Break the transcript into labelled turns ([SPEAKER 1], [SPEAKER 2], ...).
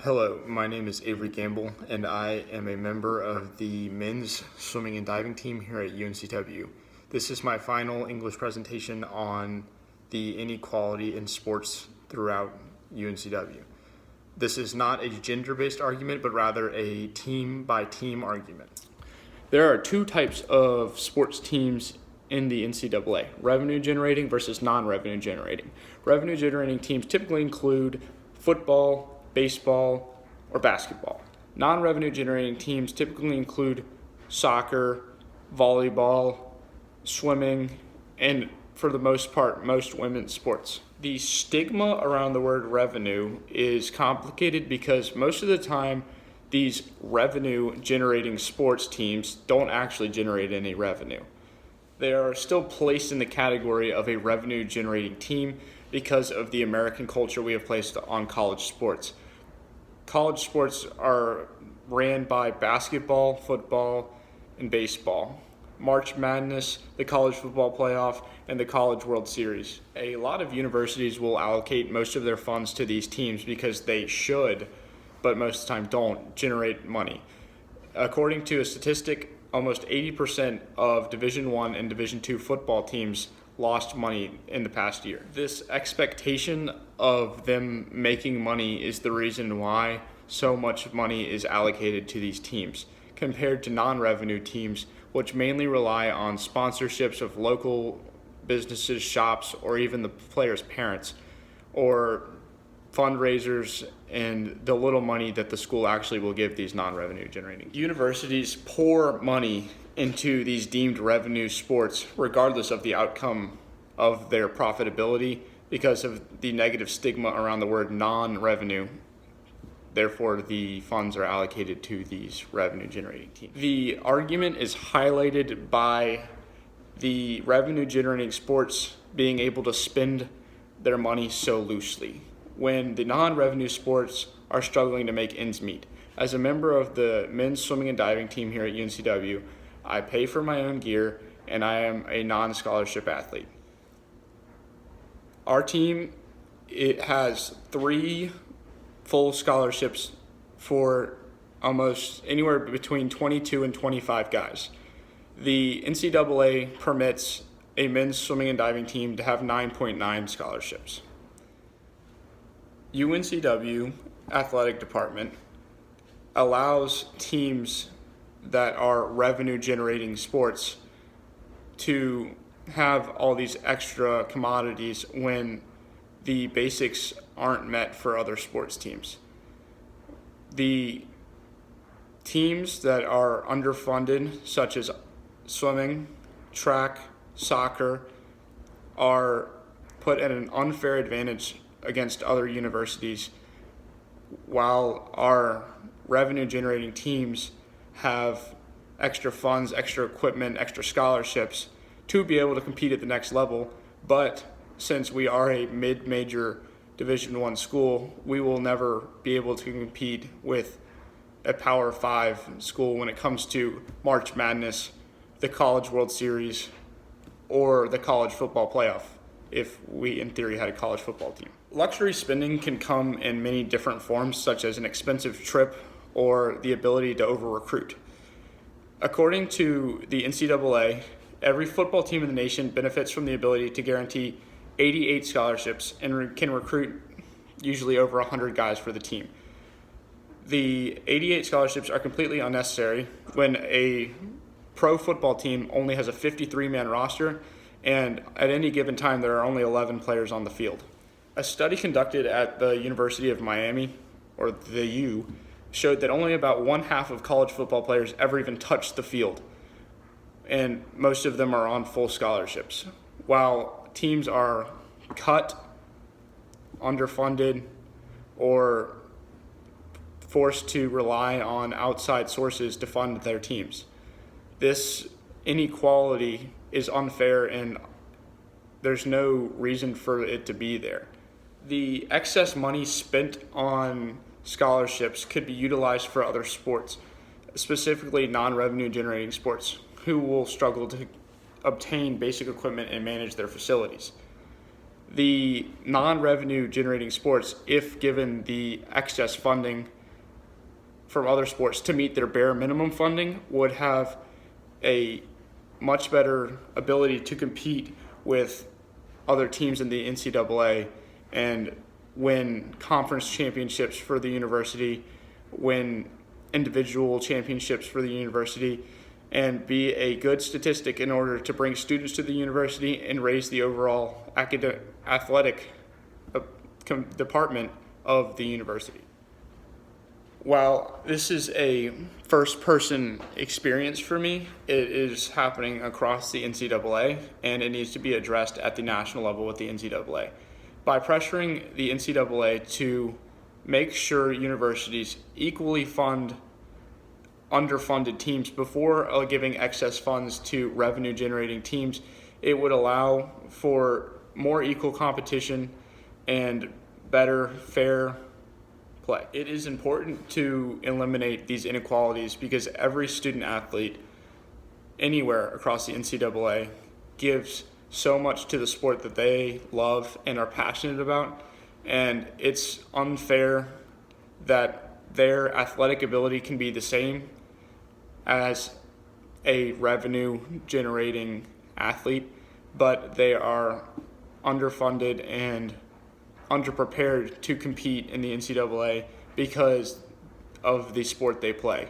[SPEAKER 1] Hello, my name is Avery Gamble, and I am a member of the men's swimming and diving team here at UNCW. This is my final English presentation on the inequality in sports throughout UNCW. This is not a gender-based argument, but rather a team-by-team argument. There are two types of sports teams in the NCAA, revenue generating versus non-revenue generating. Revenue generating teams typically include football, baseball, or basketball. Non-revenue generating teams typically include soccer, volleyball, swimming, and for the most part, most women's sports. The stigma around the word revenue is complicated because most of the time these revenue generating sports teams don't actually generate any revenue. They are still placed in the category of a revenue generating team because of the American culture we have placed on college sports. College sports are ran by basketball, football, and baseball. March Madness, the college football playoff, and the College World Series. A lot of universities will allocate most of their funds to these teams because they should, but most of the time don't, generate money. According to a statistic, almost 80% of Division I and Division II football teams lost money in the past year. This expectation of them making money is the reason why so much money is allocated to these teams compared to non-revenue teams, which mainly rely on sponsorships of local businesses, shops, or even the players' parents, or fundraisers and the little money that the school actually will give these non-revenue generating. Universities pour money into these deemed revenue sports regardless of the outcome of their profitability because of the negative stigma around the word non-revenue. Therefore, the funds are allocated to these revenue generating teams. The argument is highlighted by the revenue generating sports being able to spend their money so loosely when the non-revenue sports are struggling to make ends meet. As a member of the men's swimming and diving team here at UNCW, I pay for my own gear and I am a non-scholarship athlete. Our team, it has 3 full scholarships for almost anywhere between 22 and 25 guys. The NCAA permits a men's swimming and diving team to have 9.9 scholarships. UNCW athletic department allows teams that are revenue generating sports to have all these extra commodities when the basics aren't met for other sports teams. The teams that are underfunded, such as swimming, track, soccer, are put at an unfair advantage against other universities, while our revenue generating teams have extra funds, extra equipment, extra scholarships to be able to compete at the next level. But since we are a mid-major Division I school, we will never be able to compete with a Power 5 school when it comes to March Madness, the College World Series, or the college football playoff, if we in theory had a college football team. Luxury spending can come in many different forms, such as an expensive trip or the ability to over-recruit. According to the NCAA, every football team in the nation benefits from the ability to guarantee 88 scholarships and can recruit usually over 100 guys for the team. The 88 scholarships are completely unnecessary when a pro football team only has a 53-man roster, and at any given time there are only 11 players on the field. A study conducted at the University of Miami, or the U, showed that only about one half of college football players ever even touch the field, and most of them are on full scholarships. While teams are cut, underfunded, or forced to rely on outside sources to fund their teams. This inequality is unfair and there's no reason for it to be there. The excess money spent on scholarships could be utilized for other sports, specifically non-revenue generating sports, who will struggle to obtain basic equipment and manage their facilities. the non-revenue generating sports, if given the excess funding from other sports to meet their bare minimum funding, would have a much better ability to compete with other teams in the NCAA and win conference championships for the university, win individual championships for the university, and be a good statistic in order to bring students to the university and raise the overall athletic department of the university. While this is a first-person experience for me, it is happening across the NCAA, and it needs to be addressed at the national level with the NCAA. By pressuring the NCAA to make sure universities equally fund underfunded teams before giving excess funds to revenue-generating teams, it would allow for more equal competition and better, fair play. It is important to eliminate these inequalities because every student athlete anywhere across the NCAA gives so much to the sport that they love and are passionate about, and it's unfair that their athletic ability can be the same as a revenue generating athlete, but they are underfunded and underprepared to compete in the NCAA because of the sport they play.